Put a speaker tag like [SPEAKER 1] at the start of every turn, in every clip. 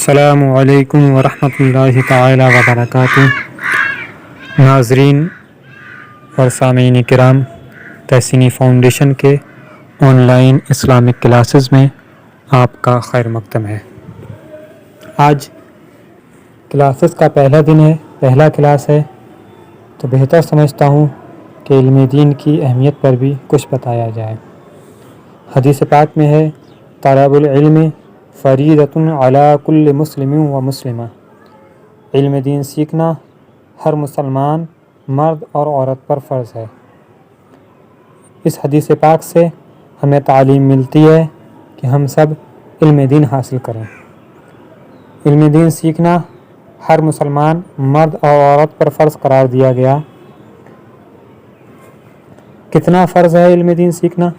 [SPEAKER 1] السلام علیکم ورحمۃ اللہ تعالی وبرکاتہ۔ ناظرین اور سامعین کرام، تحسینی فاؤنڈیشن کے آن لائن اسلامک کلاسز میں آپ کا خیر مقدم ہے۔ آج کلاسز کا پہلا دن ہے، پہلا کلاس ہے، تو بہتر سمجھتا ہوں کہ علم دین کی اہمیت پر بھی کچھ بتایا جائے۔ حدیث پاک میں ہے، طلب العلم فریضۃ علی کل مسلم و مسلمہ۔ علم دین سیکھنا ہر مسلمان مرد اور عورت پر فرض ہے۔ اس حدیث پاک سے ہمیں تعلیم ملتی ہے کہ ہم سب علم دین حاصل کریں۔ علم دین سیکھنا ہر مسلمان مرد اور عورت پر فرض قرار دیا گیا۔ کتنا فرض ہے علم دین سیکھنا؟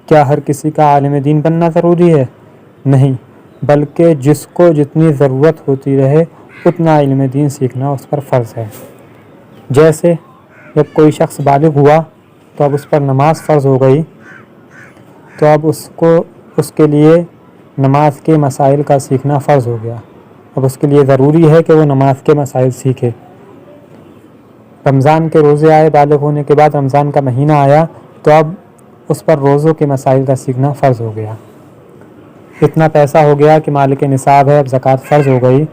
[SPEAKER 1] کیا ہر کسی کا عالم دین بننا ضروری ہے؟ نہیں، بلکہ جس کو جتنی ضرورت ہوتی رہے اتنا علم دین سیکھنا اس پر فرض ہے۔ جیسے جب کوئی شخص بالغ ہوا تو اب اس پر نماز فرض ہو گئی، تو اب اس کے لیے نماز کے مسائل کا سیکھنا فرض ہو گیا۔ اب اس کے لیے ضروری ہے کہ وہ نماز کے مسائل سیکھے۔ رمضان کے روزے آئے، بالغ ہونے کے بعد رمضان کا مہینہ آیا، تو اب اس پر روزوں کے مسائل کا سیکھنا فرض ہو گیا۔ اتنا پیسہ ہو گیا کہ مالک نصاب ہے، اب زکوٰۃ فرض ہو گئی،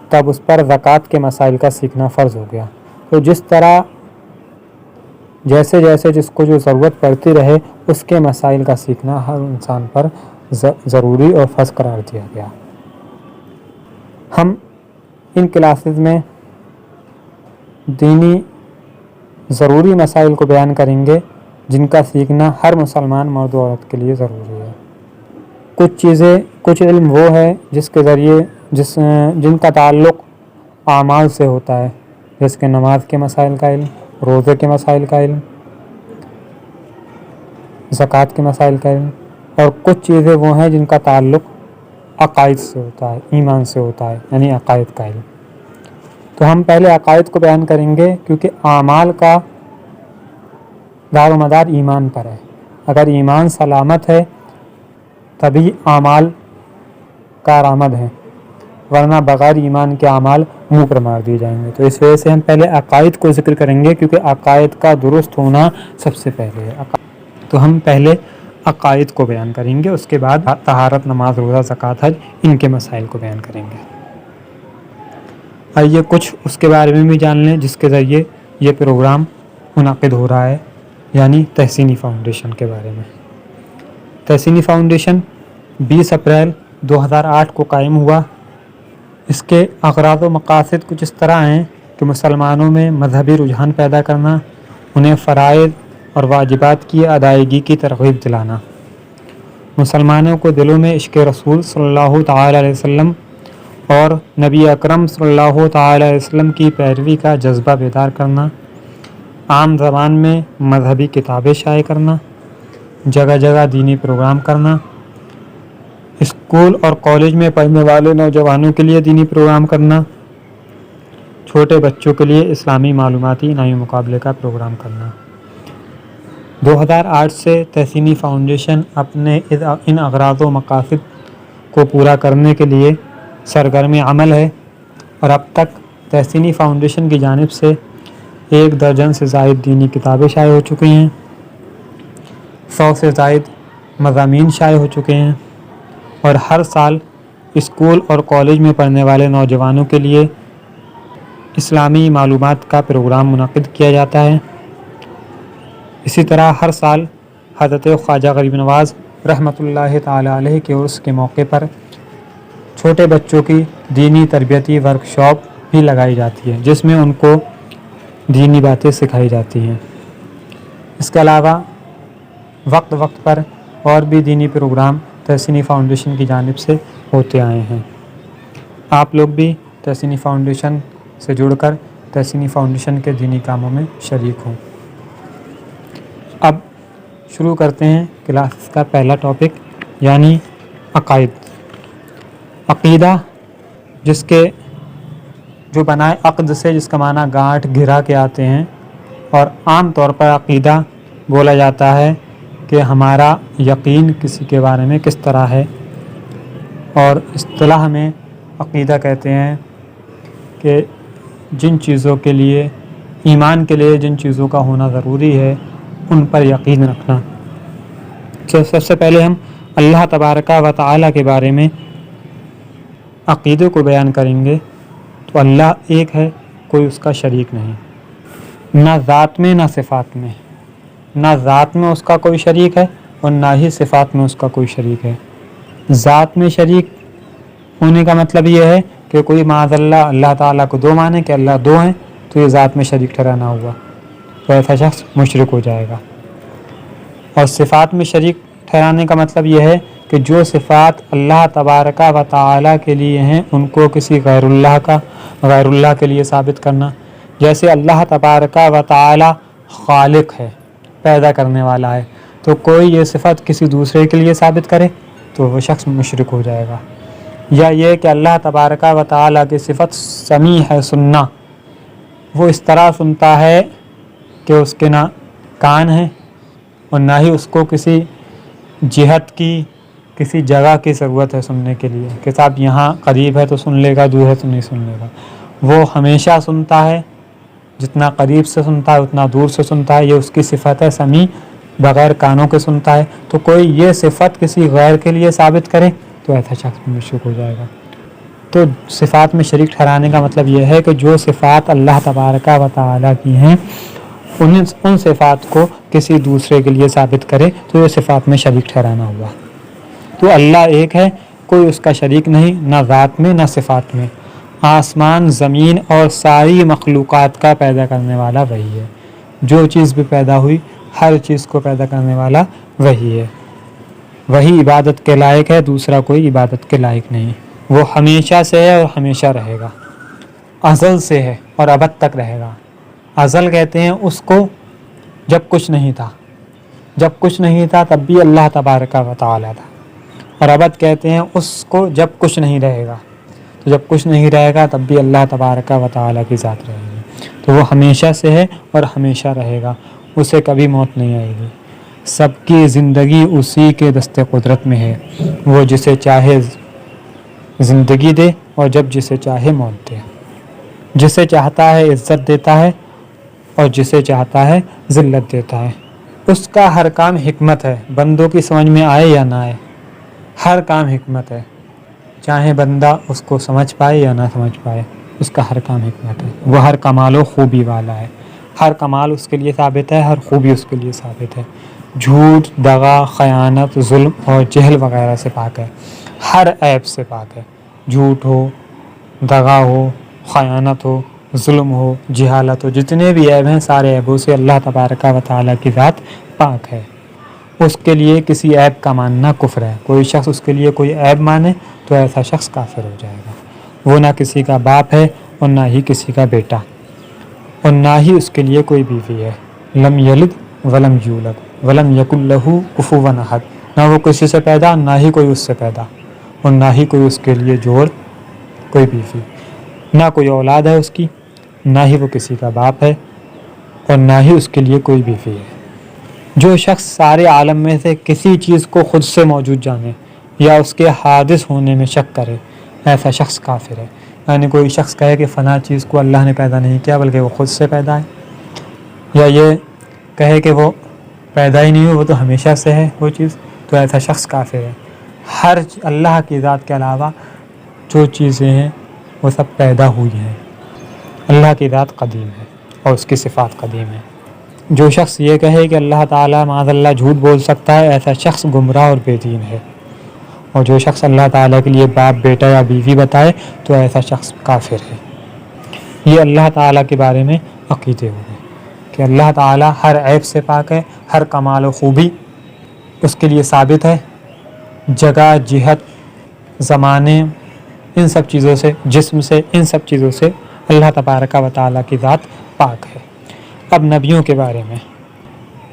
[SPEAKER 1] تو اب اس پر زکوٰۃ کے مسائل کا سیکھنا فرض ہو گیا۔ تو جس طرح جیسے جس کو جو ضرورت پڑتی رہے اس کے مسائل کا سیکھنا ہر انسان پر ضروری اور فرض قرار دیا گیا۔ ہم ان کلاسز میں دینی ضروری مسائل کو بیان کریں گے جن کا سیکھنا ہر مسلمان مرد و عورت کے لیے ضروری ہے۔ کچھ علم وہ ہے جس کے ذریعے جن کا تعلق اعمال سے ہوتا ہے، جیسے کہ نماز کے مسائل کا علم، روزے کے مسائل کا علم، زکوٰۃ کے مسائل کا علم، اور کچھ چیزیں وہ ہیں جن کا تعلق عقائد سے ہوتا ہے، ایمان سے ہوتا ہے، یعنی عقائد کا علم۔ تو ہم پہلے عقائد کو بیان کریں گے، کیونکہ اعمال کا دار و مدار ایمان پر ہے۔ اگر ایمان سلامت ہے تبھی اعمال کارآمد ہیں، ورنہ بغیر ایمان کے اعمال منہ پر مار دیے جائیں گے۔ تو اس وجہ سے ہم پہلے عقائد کو ذکر کریں گے، کیونکہ عقائد کا درست ہونا سب سے پہلے ہے۔ تو ہم پہلے عقائد کو بیان کریں گے، اس کے بعد طہارت، نماز، روزہ، زکوٰۃ، حج، ان کے مسائل کو بیان کریں گے۔ آئیے کچھ اس کے بارے میں بھی جان لیں جس کے ذریعے یہ پروگرام منعقد ہو رہا ہے، یعنی تحسینی فاؤنڈیشن کے بارے میں۔ تحسینی فاؤنڈیشن 20 اپریل 2008 کو قائم ہوا۔ اس کے اغراض و مقاصد کچھ اس طرح ہیں کہ مسلمانوں میں مذہبی رجحان پیدا کرنا، انہیں فرائض اور واجبات کی ادائیگی کی ترغیب دلانا، مسلمانوں کو دلوں میں عشق رسول صلی اللہ تعالی علیہ وسلم اور نبی اکرم صلی اللہ تعالی علیہ وسلم کی پیروی کا جذبہ بیدار کرنا، عام زبان میں مذہبی کتابیں شائع کرنا، جگہ جگہ دینی پروگرام کرنا، اسکول اور کالج میں پڑھنے والے نوجوانوں کے لیے دینی پروگرام کرنا، چھوٹے بچوں کے لیے اسلامی معلوماتی انعامی مقابلے کا پروگرام کرنا۔ 2008 سے تحسینی فاؤنڈیشن اپنے ان اغراض و مقاصد کو پورا کرنے کے لیے سرگرم عمل ہے، اور اب تک تحسینی فاؤنڈیشن کی جانب سے 1 درجن سے زائد دینی کتابیں شائع ہو چکی ہیں، 100 سے زائد مضامین شائع ہو چکے ہیں، اور ہر سال اسکول اور کالج میں پڑھنے والے نوجوانوں کے لیے اسلامی معلومات کا پروگرام منعقد کیا جاتا ہے۔ اسی طرح ہر سال حضرت خواجہ غریب نواز رحمۃ اللہ تعالی علیہ کے عرس کے موقع پر چھوٹے بچوں کی دینی تربیتی ورکشاپ بھی لگائی جاتی ہے، جس میں ان کو دینی باتیں سکھائی جاتی ہیں۔ اس کے علاوہ وقت پر اور بھی دینی پروگرام تحسینی فاؤنڈیشن کی جانب سے ہوتے آئے ہیں۔ آپ لوگ بھی تحسینی فاؤنڈیشن سے جڑ کر تحسینی فاؤنڈیشن کے دینی کاموں میں شریک ہوں۔ اب شروع کرتے ہیں کلاس کا پہلا ٹاپک، یعنی عقائد۔ عقیدہ جو بنائے عقد سے، جس کا معنی گانٹھ گھرا کے آتے ہیں، اور عام طور پر عقیدہ بولا جاتا ہے کہ ہمارا یقین کسی کے بارے میں کس طرح ہے، اور اصطلاح میں عقیدہ کہتے ہیں کہ جن چیزوں کے لیے ایمان کے لیے جن چیزوں کا ہونا ضروری ہے ان پر یقین رکھنا۔ تو سب سے پہلے ہم اللہ تبارک و تعالیٰ کے بارے میں عقیدے کو بیان کریں گے۔ تو اللہ ایک ہے، کوئی اس کا شریک نہیں، نہ ذات میں نہ صفات میں، نہ ذات میں اس کا کوئی شریک ہے اور نہ ہی صفات میں اس کا کوئی شریک ہے۔ ذات میں شریک ہونے کا مطلب یہ ہے کہ کوئی معاذ اللہ تعالیٰ کو دو مانے کہ اللہ دو ہیں، تو یہ ذات میں شریک ٹھہرانا ہوا، تو ایسا شخص مشرک ہو جائے گا۔ اور صفات میں شریک ٹھہرانے کا مطلب یہ ہے کہ جو صفات اللہ تبارک و تعالیٰ کے لیے ہیں ان کو کسی غیر اللہ کے لیے ثابت کرنا۔ جیسے اللہ تبارک و تعالیٰ خالق ہے، پیدا کرنے والا ہے، تو کوئی یہ صفت کسی دوسرے کے لیے ثابت کرے تو وہ شخص مشرک ہو جائے گا۔ یا یہ کہ اللہ تبارک و تعالیٰ کی صفت سمیع ہے، سننا، وہ اس طرح سنتا ہے کہ اس کے نہ کان ہیں اور نہ ہی اس کو کسی جہت کی کسی جگہ کی ضرورت ہے سننے کے لیے کہ صاحب یہاں قریب ہے تو سن لے گا، دور ہے تو نہیں سن لے گا۔ وہ ہمیشہ سنتا ہے، جتنا قریب سے سنتا ہے اتنا دور سے سنتا ہے، یہ اس کی صفت ہے سمیع، بغیر کانوں کے سنتا ہے۔ تو کوئی یہ صفت کسی غیر کے لیے ثابت کرے تو ایسا شخص مشرک ہو جائے گا۔ تو صفات میں شریک ٹھہرانے کا مطلب یہ ہے کہ جو صفات اللہ تبارک و تعالیٰ کی ہیں ان صفات کو کسی دوسرے کے لیے ثابت کرے تو یہ صفات میں شریک ٹھہرانا ہوا۔ تو اللہ ایک ہے، کوئی اس کا شریک نہیں، نہ ذات میں نہ صفات میں۔ آسمان، زمین اور ساری مخلوقات کا پیدا کرنے والا وہی ہے۔ جو چیز بھی پیدا ہوئی ہر چیز کو پیدا کرنے والا وہی ہے، وہی عبادت کے لائق ہے، دوسرا کوئی عبادت کے لائق نہیں۔ وہ ہمیشہ سے ہے اور ہمیشہ رہے گا، ازل سے ہے اور ابد تک رہے گا۔ ازل کہتے ہیں اس کو جب کچھ نہیں تھا، جب کچھ نہیں تھا تب بھی اللہ تبارک و تعالیٰ تھا، اور ابد کہتے ہیں اس کو جب کچھ نہیں رہے گا، تو جب کچھ نہیں رہے گا تب بھی اللہ تبارک و تعالیٰ کی ذات رہے گی۔ تو وہ ہمیشہ سے ہے اور ہمیشہ رہے گا، اسے کبھی موت نہیں آئے گی۔ سب کی زندگی اسی کے دست قدرت میں ہے، وہ جسے چاہے زندگی دے اور جب جسے چاہے موت دے، جسے چاہتا ہے عزت دیتا ہے اور جسے چاہتا ہے ذلت دیتا ہے۔ اس کا ہر کام حکمت ہے، بندوں کی سمجھ میں آئے یا نہ آئے، ہر کام حکمت ہے، چاہے بندہ اس کو سمجھ پائے یا نہ سمجھ پائے، اس کا ہر کام حکمت ہے۔ وہ ہر کمال و خوبی والا ہے، ہر کمال اس کے لیے ثابت ہے، ہر خوبی اس کے لیے ثابت ہے۔ جھوٹ، دغا، خیانت، ظلم اور جہل وغیرہ سے پاک ہے، ہر عیب سے پاک ہے۔ جھوٹ ہو، دغا ہو، خیانت ہو، ظلم ہو، جہالت ہو، جتنے بھی عیب ہیں سارے عیبوں سے اللہ تبارک و تعالیٰ کی ذات پاک ہے۔ اس کے لیے کسی عیب کا ماننا کفر ہے۔ کوئی شخص اس کے لیے کوئی عیب مانے تو ایسا شخص کافر ہو جائے گا۔ وہ نہ کسی کا باپ ہے اور نہ ہی کسی کا بیٹا، اور نہ ہی اس کے لیے کوئی بیوی ہے۔ لم یلد ولم یولد ولم یکن لہ کفوا احد، نہ وہ کسی سے پیدا نہ ہی کوئی اس سے پیدا، اور نہ ہی کوئی اس کے لیے جوڑ، کوئی بیوی، نہ کوئی اولاد ہے اس کی، نہ ہی وہ کسی کا باپ ہے اور نہ ہی اس کے لیے کوئی بیوی ہے۔ جو شخص سارے عالم میں سے کسی چیز کو خود سے موجود جانے یا اس کے حادث ہونے میں شک کرے، ایسا شخص کافر ہے۔ یعنی کوئی شخص کہے کہ فلاں چیز کو اللہ نے پیدا نہیں کیا بلکہ وہ خود سے پیدا ہے، یا یہ کہے کہ وہ پیدا ہی نہیں ہو، وہ تو ہمیشہ سے ہے وہ چیز، تو ایسا شخص کافر ہے۔ ہر اللہ کی ذات کے علاوہ جو چیزیں ہیں وہ سب پیدا ہوئی ہیں۔ اللہ کی ذات قدیم ہے اور اس کی صفات قدیم ہے۔ جو شخص یہ کہے کہ اللہ تعالیٰ معاذ اللہ جھوٹ بول سکتا ہے، ایسا شخص گمراہ اور بے دین ہے۔ اور جو شخص اللہ تعالیٰ کے لیے باپ، بیٹا یا بیوی بتائے تو ایسا شخص کافر ہے۔ یہ اللہ تعالیٰ کے بارے میں عقیدے ہو گئے کہ اللہ تعالیٰ ہر عیب سے پاک ہے، ہر کمال و خوبی اس کے لیے ثابت ہے، جگہ، جہت، زمانے، ان سب چیزوں سے، جسم سے، ان سب چیزوں سے اللہ تبارک و تعالیٰ کی ذات پاک ہے۔ اب نبیوں کے بارے میں،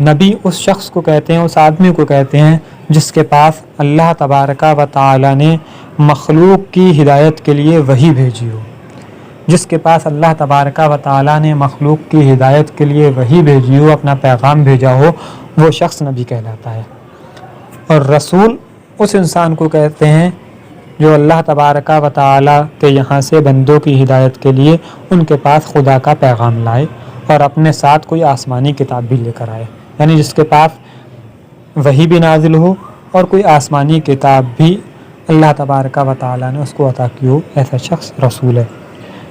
[SPEAKER 1] نبی اس شخص کو کہتے ہیں، اس آدمی کو کہتے ہیں جس کے پاس اللہ تبارک و تعالیٰ نے مخلوق کی ہدایت کے لیے وحی بھیجی ہو۔ جس کے پاس اللہ تبارک و تعالیٰ نے مخلوق کی ہدایت کے لیے وحی بھیجی ہو، اپنا پیغام بھیجا ہو، وہ شخص نبی کہلاتا ہے۔ اور رسول اس انسان کو کہتے ہیں جو اللہ تبارک و تعالی کے یہاں سے بندوں کی ہدایت کے لیے ان کے پاس خدا کا پیغام لائے اور اپنے ساتھ کوئی آسمانی کتاب بھی لے کر آئے، یعنی جس کے پاس وحی بھی نازل ہو اور کوئی آسمانی کتاب بھی اللہ تبارک و تعالی نے اس کو عطا کی ہو، ایسا شخص رسول ہے۔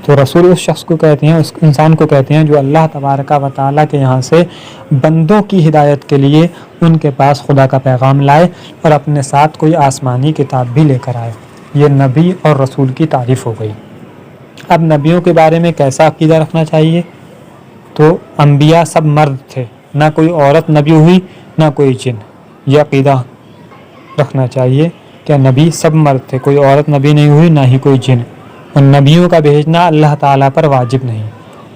[SPEAKER 1] تو رسول اس شخص کو کہتے ہیں، اس انسان کو کہتے ہیں جو اللہ تبارک و تعالی کے یہاں سے بندوں کی ہدایت کے لیے ان کے پاس خدا کا پیغام لائے اور اپنے ساتھ کوئی آسمانی کتاب بھی لے کر آئے۔ یہ نبی اور رسول کی تعریف ہو گئی۔ اب نبیوں کے بارے میں کیسا عقیدہ رکھنا چاہیے؟ تو انبیاء سب مرد تھے، نہ کوئی عورت نبی ہوئی نہ کوئی جن۔ یہ عقیدہ رکھنا چاہیے کہ نبی سب مرد تھے، کوئی عورت نبی نہیں ہوئی نہ ہی کوئی جن۔ اور نبیوں کا بھیجنا اللہ تعالیٰ پر واجب نہیں،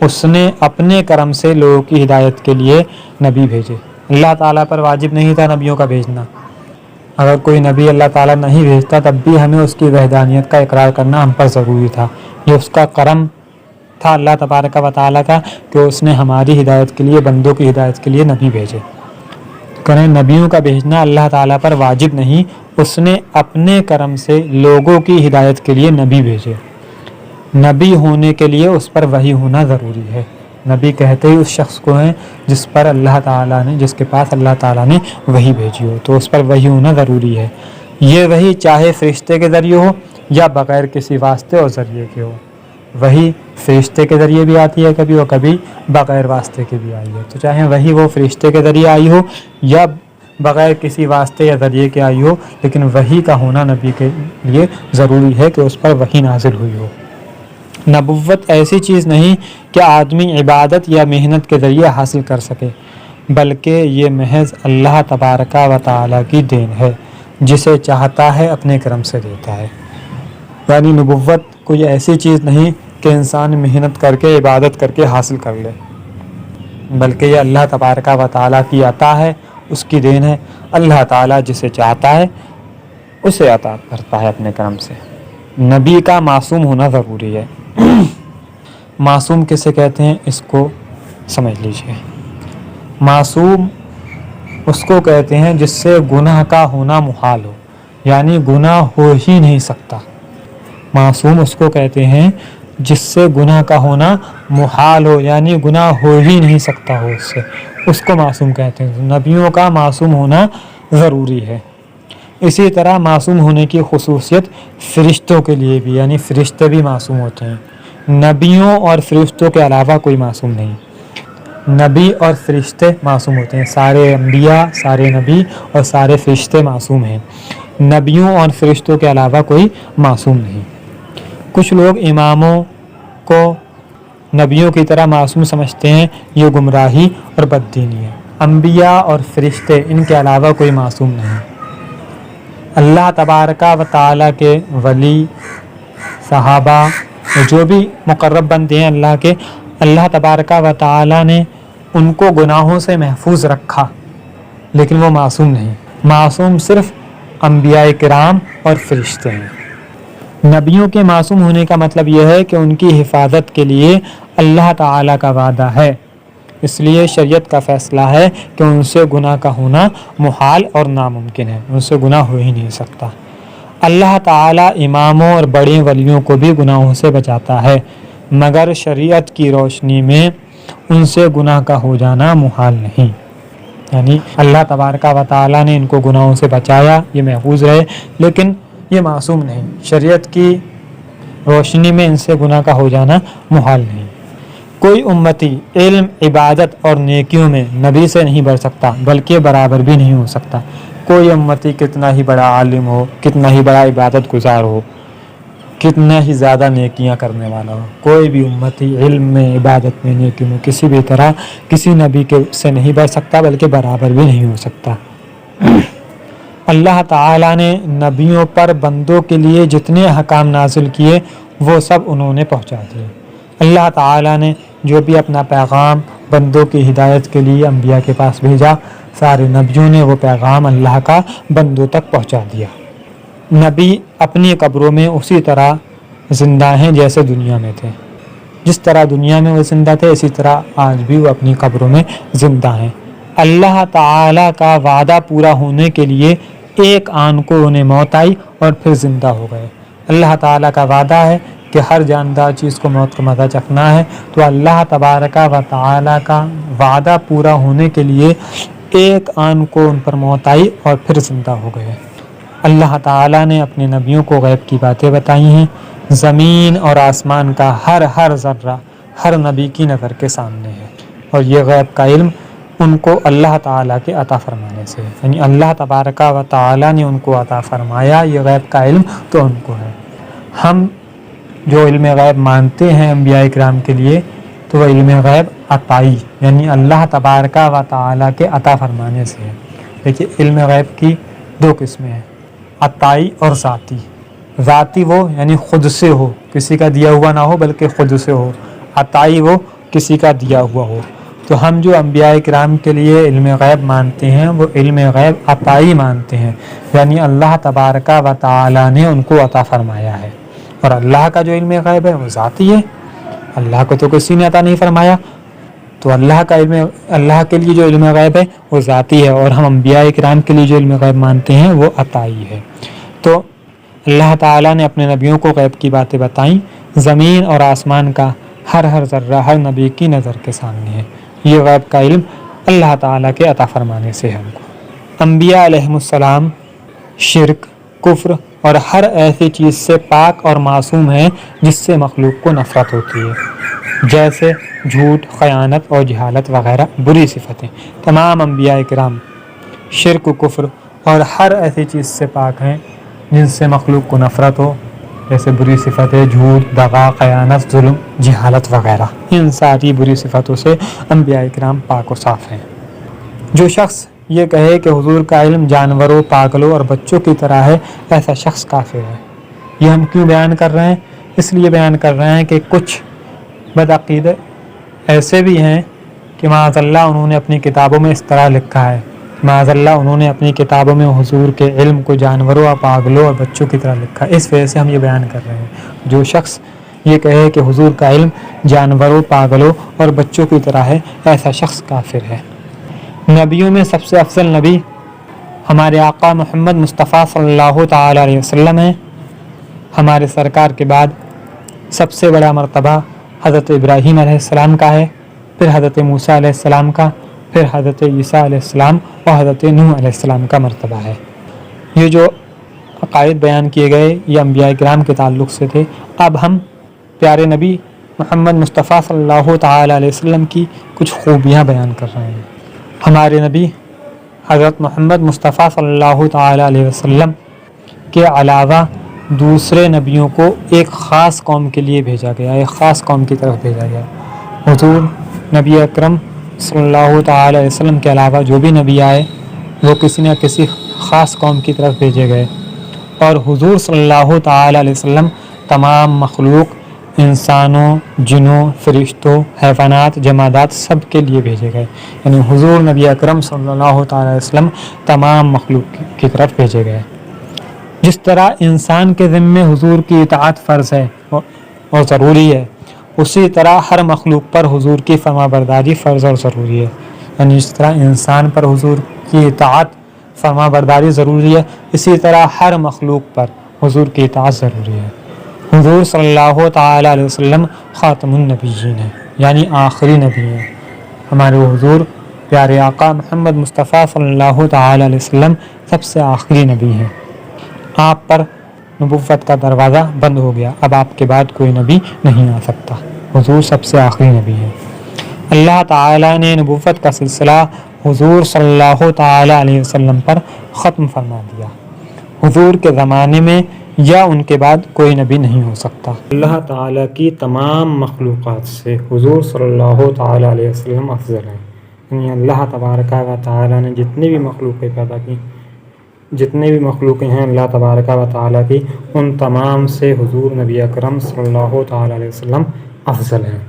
[SPEAKER 1] اس نے اپنے کرم سے لوگوں کی ہدایت کے لیے نبی بھیجے۔ اللہ تعالیٰ پر واجب نہیں تھا نبیوں کا بھیجنا۔ اگر کوئی نبی اللہ تعالیٰ نہیں بھیجتا تب بھی ہمیں اس کی وحدانیت کا اقرار کرنا ہم پر ضروری تھا۔ یہ اس کا کرم تھا اللہ تبارک و تعالیٰ کا کہ اس نے ہماری ہدایت کے لیے، بندوں کی ہدایت کے لیے نبی بھیجے۔ کریں نبیوں کا بھیجنا اللہ تعالیٰ پر واجب نہیں، اس نے اپنے کرم سے لوگوں کی ہدایت کے لیے نبی بھیجے۔ نبی ہونے کے لیے اس پر وحی ہونا ضروری ہے۔ نبی کہتے ہی اس شخص کو ہیں جس پر اللہ تعالیٰ نے، جس کے پاس اللہ تعالیٰ نے وحی بھیجی ہو، تو اس پر وحی ہونا ضروری ہے۔ یہ وحی چاہے فرشتے کے ذریعے ہو یا بغیر کسی واسطے اور ذریعے کے ہو۔ وحی فرشتے کے ذریعے بھی آتی ہے کبھی، اور کبھی بغیر واسطے کے بھی آئی ہے۔ تو چاہے وحی وہ فرشتے کے ذریعے آئی ہو یا بغیر کسی واسطے یا ذریعے کے آئی ہو، لیکن وحی کا ہونا نبی کے لیے ضروری ہے کہ اس پر وحی نازل ہوئی ہو۔ نبوت ایسی چیز نہیں کہ آدمی عبادت یا محنت کے ذریعے حاصل کر سکے، بلکہ یہ محض اللہ تبارک و تعالیٰ کی دین ہے، جسے چاہتا ہے اپنے کرم سے دیتا ہے۔ یعنی نبوت کوئی ایسی چیز نہیں کہ انسان محنت کر کے، عبادت کر کے حاصل کر لے، بلکہ یہ اللہ تبارک و تعالیٰ کی عطا ہے، اس کی دین ہے۔ اللہ تعالیٰ جسے چاہتا ہے اسے عطا کرتا ہے اپنے کرم سے۔ نبی کا معصوم ہونا ضروری ہے۔ معصوم کسے کہتے ہیں اس کو سمجھ لیجئے۔ معصوم اس کو کہتے ہیں جس سے گناہ کا ہونا محال ہو، یعنی گناہ ہو ہی نہیں سکتا۔ معصوم اس کو کہتے ہیں جس سے گناہ کا ہونا محال ہو، یعنی گناہ ہو ہی نہیں سکتا ہو اس سے، اس کو معصوم کہتے ہیں۔ نبیوں کا معصوم ہونا ضروری ہے۔ اسی طرح معصوم ہونے کی خصوصیت فرشتوں کے لیے بھی، یعنی فرشتے بھی معصوم ہوتے ہیں۔ نبیوں اور فرشتوں کے علاوہ کوئی معصوم نہیں۔ نبی اور فرشتے معصوم ہوتے ہیں، سارے انبیاء، سارے نبی اور سارے فرشتے معصوم ہیں۔ نبیوں اور فرشتوں کے علاوہ کوئی معصوم نہیں۔ کچھ لوگ اماموں کو نبیوں کی طرح معصوم سمجھتے ہیں، یہ گمراہی اور بددینی ہے۔ انبیاء اور فرشتے ان کے علاوہ کوئی معصوم نہیں۔ اللہ تبارک و تعالیٰ کے ولی، صحابہ، جو بھی مقرب بندے ہیں اللہ کے، اللہ تبارک و تعالیٰ نے ان کو گناہوں سے محفوظ رکھا، لیکن وہ معصوم نہیں۔ معصوم صرف انبیاء کرام اور فرشتے ہیں۔ نبیوں کے معصوم ہونے کا مطلب یہ ہے کہ ان کی حفاظت کے لیے اللہ تعالیٰ کا وعدہ ہے، اس لیے شریعت کا فیصلہ ہے کہ ان سے گناہ کا ہونا محال اور ناممکن ہے، ان سے گناہ ہو ہی نہیں سکتا۔ اللہ تعالیٰ اماموں اور بڑے ولیوں کو بھی گناہوں سے بچاتا ہے، مگر شریعت کی روشنی میں ان سے گناہ کا ہو جانا محال نہیں۔ یعنی اللہ تبارک و تعالیٰ نے ان کو گناہوں سے بچایا، یہ محفوظ رہے، لیکن یہ معصوم نہیں۔ شریعت کی روشنی میں ان سے گناہ کا ہو جانا محال نہیں۔ کوئی امتی علم، عبادت اور نیکیوں میں نبی سے نہیں بڑھ سکتا، بلکہ برابر بھی نہیں ہو سکتا۔ کوئی امتی کتنا ہی بڑا عالم ہو، کتنا ہی بڑا عبادت گزار ہو، کتنا ہی زیادہ نیکیاں کرنے والا ہو، کوئی بھی امتی علم میں، عبادت میں، نیکی میں کسی بھی طرح کسی نبی کے سے نہیں بڑھ سکتا، بلکہ برابر بھی نہیں ہو سکتا۔ اللہ تعالیٰ نے نبیوں پر بندوں کے لیے جتنے احکام نازل کیے وہ سب انہوں نے پہنچا دیے۔ اللہ تعالیٰ نے جو بھی اپنا پیغام بندوں کی ہدایت کے لیے انبیاء کے پاس بھیجا، سارے نبیوں نے وہ پیغام اللہ کا بندوں تک پہنچا دیا۔ نبی اپنی قبروں میں اسی طرح زندہ ہیں جیسے دنیا میں تھے۔ جس طرح دنیا میں وہ زندہ تھے، اسی طرح آج بھی وہ اپنی قبروں میں زندہ ہیں۔ اللہ تعالیٰ کا وعدہ پورا ہونے کے لیے ایک آن کو انہیں موت آئی اور پھر زندہ ہو گئے۔ اللہ تعالیٰ کا وعدہ ہے کہ ہر جاندار چیز کو موت کا مزہ چکھنا ہے، تو اللہ تبارک و تعالیٰ کا وعدہ پورا ہونے کے لیے ایک آن کو ان پر موت آئی اور پھر زندہ ہو گئے۔ اللہ تعالیٰ نے اپنے نبیوں کو غیب کی باتیں بتائی ہیں، زمین اور آسمان کا ہر ذرہ ہر نبی کی نظر کے سامنے ہے، اور یہ غیب کا علم ان کو اللہ تعالیٰ کے عطا فرمانے سے ہے، یعنی اللہ تبارک و تعالیٰ نے ان کو عطا فرمایا یہ غیب کا علم تو ان کو ہے۔ ہم جو علم غیب مانتے ہیں انبیاء کرام کے لیے، تو وہ علم غیب عطائی یعنی اللہ تبارک و تعالیٰ کے عطا فرمانے سے ہے۔ دیکھیے علم غیب کی دو قسمیں ہیں، عطائی اور ذاتی۔ ذاتی وہ یعنی خود سے ہو، کسی کا دیا ہوا نہ ہو بلکہ خود سے ہو، عطائی وہ کسی کا دیا ہوا ہو۔ تو ہم جو انبیاء کرام کے لیے علم غیب مانتے ہیں وہ علم غیب عطائی مانتے ہیں، یعنی اللہ تبارک و تعالیٰ نے ان کو عطا فرمایا ہے، اور اللہ کا جو علم غیب ہے وہ ذاتی ہے، اللہ کو تو کسی نے عطا نہیں فرمایا، تو اللہ کے لیے جو علم غیب ہے وہ ذاتی ہے، اور ہم انبیاء کرام کے لیے جو علم غیب مانتے ہیں وہ عطائی ہے۔ تو اللہ تعالیٰ نے اپنے نبیوں کو غیب کی باتیں بتائیں، زمین اور آسمان کا ہر ذرہ ہر نبی کی نظر کے سامنے ہے، یہ غیب کا علم اللہ تعالیٰ کے عطا فرمانے سے ہے ہم کو۔ انبیاء علیہم السلام شرک، کفر اور ہر ایسی چیز سے پاک اور معصوم ہیں جس سے مخلوق کو نفرت ہوتی ہے، جیسے جھوٹ، خیانت اور جہالت وغیرہ بری صفتیں۔ تمام انبیاء کرام شرک و کفر اور ہر ایسی چیز سے پاک ہیں جن سے مخلوق کو نفرت ہو، جیسے بری صفتیں جھوٹ، دغا، خیانت، ظلم، جہالت وغیرہ، ان ساری بری صفتوں سے انبیاء کرام پاک و صاف ہیں۔ جو شخص یہ کہے کہ حضور کا علم جانوروں، پاگلوں اور بچوں کی طرح ہے، ایسا شخص کافر ہے۔ یہ ہم کیوں بیان کر رہے ہیں؟ اس لیے بیان کر رہے ہیں کہ کچھ بدعقیدے ایسے بھی ہیں کہ معاذ اللہ انہوں نے اپنی کتابوں میں اس طرح لکھا ہے، معاذ اللہ انہوں نے اپنی کتابوں میں حضور کے علم کو جانوروں اور پاگلوں اور بچوں کی طرح لکھا ہے۔ اس وجہ سے ہم یہ بیان کر رہے ہیں، جو شخص یہ کہے کہ حضور کا علم جانوروں، پاگلوں اور بچوں کی طرح ہے، ایسا شخص کافر ہے۔ نبیوں میں سب سے افضل نبی ہمارے آقا محمد مصطفیٰ صلی اللہ تعالیٰ علیہ وسلم ہیں۔ ہمارے سرکار کے بعد سب سے بڑا مرتبہ حضرت ابراہیم علیہ السلام کا ہے، پھر حضرت موسیٰ علیہ السلام کا، پھر حضرت عیسیٰ علیہ السلام اور حضرت نوح علیہ السلام کا مرتبہ ہے۔ یہ جو عقائد بیان کیے گئے یہ انبیاء کرام کے تعلق سے تھے۔ اب ہم پیارے نبی محمد مصطفیٰ صلی اللہ تعالیٰ علیہ وسلم کی کچھ خوبیاں بیان کر رہے ہیں۔ ہمارے نبی حضرت محمد مصطفیٰ صلی اللہ تعالیٰ علیہ وسلم کے علاوہ دوسرے نبیوں کو ایک خاص قوم کے لیے بھیجا گیا، ایک خاص قوم کی طرف بھیجا گیا۔ حضور نبی اکرم صلی اللہ تعالیٰ علیہ وسلم کے علاوہ جو بھی نبی آئے وہ کسی نہ کسی خاص قوم کی طرف بھیجے گئے، اور حضور صلی اللہ تعالیٰ علیہ وسلم تمام مخلوق، انسانوں، جنوں، فرشتوں، حیوانات، جمادات سب کے لیے بھیجے گئے، یعنی حضور نبی اکرم صلی اللہ تعالیٰ علیہ وسلم تمام مخلوق کی طرف بھیجے گئے۔ جس طرح انسان کے ذمے حضور کی اطاعت فرض ہے اور ضروری ہے، اسی طرح ہر مخلوق پر حضور کی فرما برداری فرض اور ضروری ہے، یعنی جس طرح انسان پر حضور کی اطاعت فرما برداری ضروری ہے، اسی طرح ہر مخلوق پر حضور کی اطاعت ضروری ہے۔ حضور صلی اللہ تعالیٰ علیہ وسلم خاتم النبیین ہیں، یعنی آخری نبی ہیں۔ ہمارے حضور پیارے آقا محمد مصطفیٰ صلی اللہ تعالیٰ علیہ وسلم سب سے آخری نبی ہیں۔ آپ پر نبوت کا دروازہ بند ہو گیا، اب آپ کے بعد کوئی نبی نہیں آ سکتا، حضور سب سے آخری نبی ہیں۔ اللہ تعالیٰ نے نبوت کا سلسلہ حضور صلی اللہ تعالیٰ علیہ وسلم پر ختم فرما دیا، حضور کے زمانے میں یا ان کے بعد کوئی نبی نہیں ہو سکتا۔ اللہ تعالیٰ کی تمام مخلوقات سے حضور صلی اللہ تعالیٰ علیہ وسلم افضل ہیں، یعنی اللہ تبارک و تعالیٰ نے جتنی بھی مخلوقیں پیدا کی، جتنے بھی مخلوقیں ہیں اللہ تبارک و تعالیٰ کی، ان تمام سے حضور نبی اکرم صلی اللہ تعالیٰ علیہ وسلم افضل ہیں۔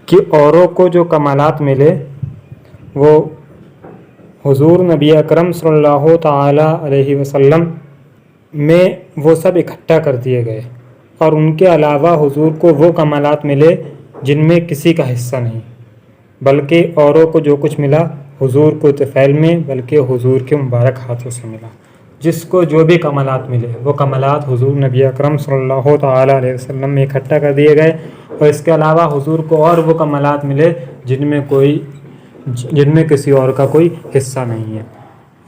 [SPEAKER 1] کہ اوروں کو جو کمالات ملے وہ حضور نبی اکرم صلی اللہ تعالیٰ علیہ وسلم میں وہ سب اکٹھا کر دیے گئے، اور ان کے علاوہ حضور کو وہ کمالات ملے جن میں کسی کا حصہ نہیں، بلکہ اوروں کو جو کچھ ملا حضور کو طفیل میں بلکہ حضور کے مبارک ہاتھوں سے ملا۔ جس کو جو بھی کمالات ملے وہ کمالات حضور نبی اکرم صلی اللہ تعالیٰ علیہ وسلم میں اکٹھا کر دیے گئے، اور اس کے علاوہ حضور کو اور وہ کمالات ملے جن میں کسی اور کا کوئی حصہ نہیں ہے،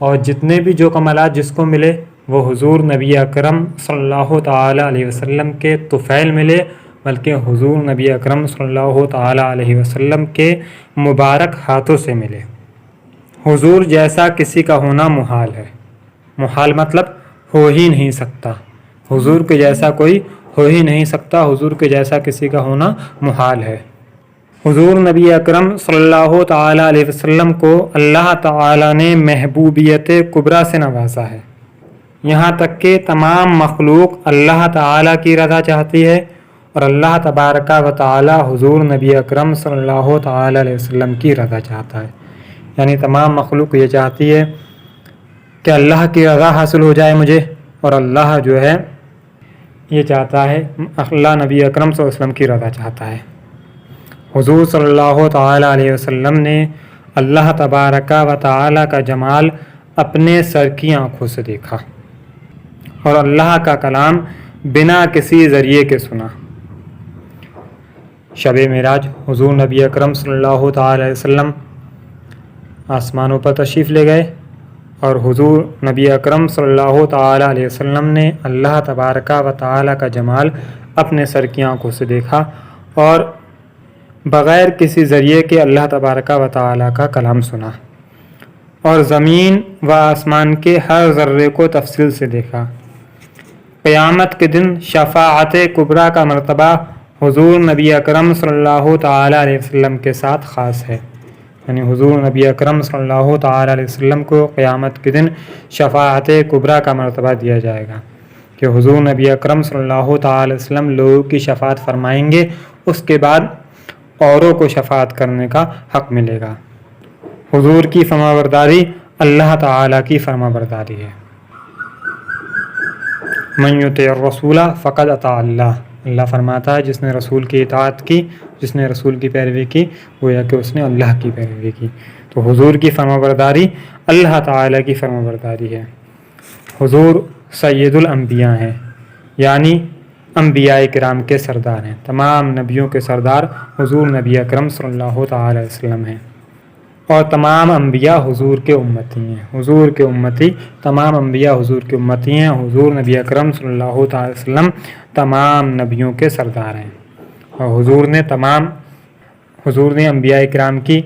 [SPEAKER 1] اور جتنے بھی جو کمالات جس کو ملے وہ حضور نبی اکرم صلی اللہ تعالیٰ علیہ وسلم کے طفیل ملے، بلکہ حضور نبی اکرم صلی اللہ تعالیٰ علیہ وسلم کے مبارک ہاتھوں سے ملے۔ حضور جیسا کسی کا ہونا محال ہے، محال مطلب ہو ہی نہیں سکتا، حضور کے جیسا کوئی ہو ہی نہیں سکتا، حضور کے جیسا کسی کا ہونا محال ہے۔ حضور نبی اکرم صلی اللہ تعالیٰ علیہ وسلم کو اللہ تعالیٰ نے محبوبیت کبریٰ سے نوازا ہے، یہاں تک کہ تمام مخلوق اللہ تعالیٰ کی رضا چاہتی ہے، اور اللہ تبارک و تعالیٰ حضور نبی اکرم صلی اللہ تعالیٰ علیہ وسلم کی رضا چاہتا ہے، یعنی تمام مخلوق یہ چاہتی ہے کہ اللہ کی رضا حاصل ہو جائے مجھے، اور اللہ جو ہے یہ چاہتا ہے، اللہ نبی اکرم صلی اللہ علیہ وسلم کی رضا چاہتا ہے۔ حضور صلی اللہ تعالیٰ علیہ وسلم نے اللہ تبارک و تعالیٰ کا جمال اپنے سر کی آنکھوں سے دیکھا، اور اللہ کا کلام بنا کسی ذریعے کے سنا۔ شب معراج حضور نبی اکرم صلی اللہ تعالیٰ علیہ وسلم آسمانوں پر تشریف لے گئے، اور حضور نبی اکرم صلی اللہ تعالیٰ علیہ وسلم نے اللہ تبارک و تعالیٰ کا جمال اپنے سر کی آنکھوں سے دیکھا، اور بغیر کسی ذریعے کے اللہ تبارک و تعالیٰ کا کلام سنا، اور زمین و آسمان کے ہر ذرے کو تفصیل سے دیکھا۔ قیامت کے دن شفاعت کبریٰ کا مرتبہ حضور نبی اکرم صلی اللہ تعالیٰ علیہ وسلم کے ساتھ خاص ہے، یعنی حضور نبی اکرم صلی اللہ تعالیٰ علیہ وسلم کو قیامت کے دن شفاعت کبریٰ کا مرتبہ دیا جائے گا، کہ حضور نبی اکرم صلی اللہ تعالیٰ علیہ وسلم لوگوں کی شفاعت فرمائیں گے، اس کے بعد اوروں کو شفاعت کرنے کا حق ملے گا۔ حضور کی فرمانبرداری اللہ تعالیٰ کی فرمانبرداری ہے۔ من یطع الرسول فقد اطاع اللہ، اللہ فرماتا ہے جس نے رسول کی اطاعت کی، جس نے رسول کی پیروی کی، گویا کہ اس نے اللہ کی پیروی کی۔ تو حضور کی فرمانبرداری اللہ تعالیٰ کی فرمانبرداری ہے۔ حضور سید الانبیاء ہیں، یعنی انبیاء کرام کے سردار ہیں، تمام نبیوں کے سردار حضور نبی اکرم صلی اللہ تعالیٰ علیہ وسلم ہیں، اور تمام انبیاء حضور کے امتی ہیں، حضور کے امتی، تمام انبیاء حضور کے امتی ہیں۔ حضور نبی اکرم صلی اللہ تعالیٰ علیہ وسلم تمام نبیوں کے سردار ہیں، اور حضور نے انبیاء کرام کی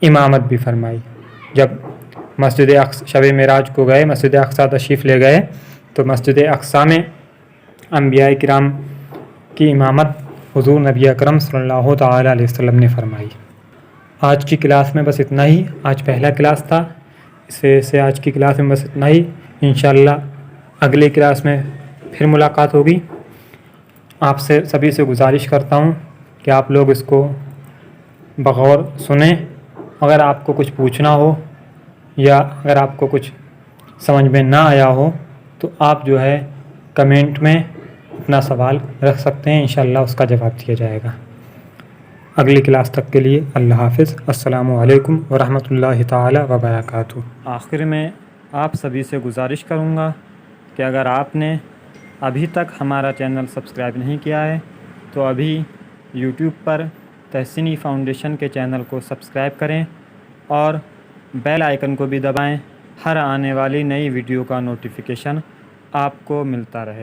[SPEAKER 1] امامت بھی فرمائی۔ جب مسجد اقصی شب معراج کو گئے، مسجد اقصی تشریف لے گئے، تو مسجد اقصی میں انبیاء کرام کی امامت حضور نبی اکرم صلی اللہ تعالیٰ علیہ وسلم نے فرمائی۔ آج کی کلاس میں بس اتنا ہی، آج پہلا کلاس تھا، سے آج کی کلاس میں بس اتنا ہی۔ انشاءاللہ اگلی کلاس میں پھر ملاقات ہوگی۔ آپ سے سبھی سے گزارش کرتا ہوں کہ آپ لوگ اس کو بغور سنیں، اگر آپ کو کچھ پوچھنا ہو یا اگر آپ کو کچھ سمجھ میں نہ آیا ہو تو آپ جو ہے کمنٹ میں اپنا سوال رکھ سکتے ہیں، انشاءاللہ اس کا جواب دیا جائے گا۔ اگلی کلاس تک کے لیے اللہ حافظ، السلام علیکم ورحمۃ اللہ تعالی وبرکاتہ۔ آخر میں آپ سبھی سے گزارش کروں گا کہ اگر آپ نے ابھی تک ہمارا چینل سبسکرائب نہیں کیا ہے تو ابھی یوٹیوب پر تحسینی فاؤنڈیشن کے چینل کو سبسکرائب کریں اور بیل آئیکن کو بھی دبائیں، ہر آنے والی نئی ویڈیو کا نوٹیفیکیشن آپ کو ملتا رہے۔